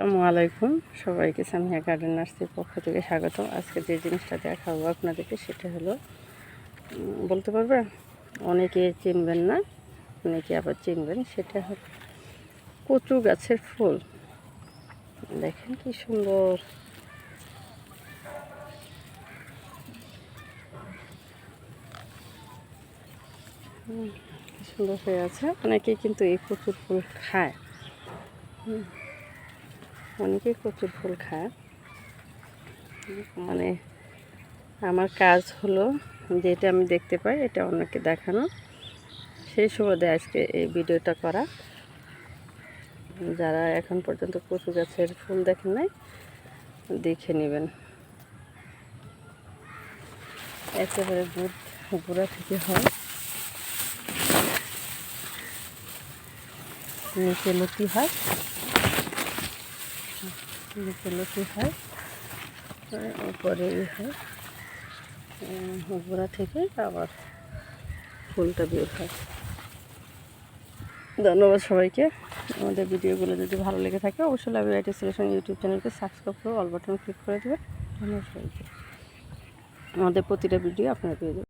আসসালামু আলাইকুম সবাইকে সামিয়া গার্ডেন নার্সারির পক্ষ থেকে স্বাগত। আজকে যে জিনিসটা দেখাবো আপনাদেরকে সেটা হলো বলতে পারবেন, অনেকে চিনবেন না, অনেকে আবার চিনবেন। সেটা হলো কচু গাছের ফুল। দেখেন কি সুন্দর, কি সুন্দর হয়ে আছে। অনেকে কিন্তু এই কচুর ফুল খায়, অনেকেই কচুর ফুল খায়। মানে আমার কাজ হলো যেটা আমি দেখতে পাই এটা অন্যকে দেখানো, সেই সুবাদে আজকে এই ভিডিওটা করা। যারা এখন পর্যন্ত কচু গাছের ফুল দেখেন নাই দেখে নেবেন। একেবারে গোড়া থেকে হয়, নিচে লতি হয়, নিচে লতি হয়, উপরে হয়, গোড়া থেকে আবার ফুলটা বের হয়। ধন্যবাদ সবাইকে। আমাদের ভিডিওগুলো যদি ভালো লেগে থাকে অবশ্যই লাভ রাইট সলিউশন ইউটিউব চ্যানেলকে সাবস্ক্রাইব করে অল বাটন ক্লিক করে দেবেন। ধন্যবাদ সবাইকে। আমাদের প্রতিটা ভিডিও আপনারা পেয়ে যাবেন।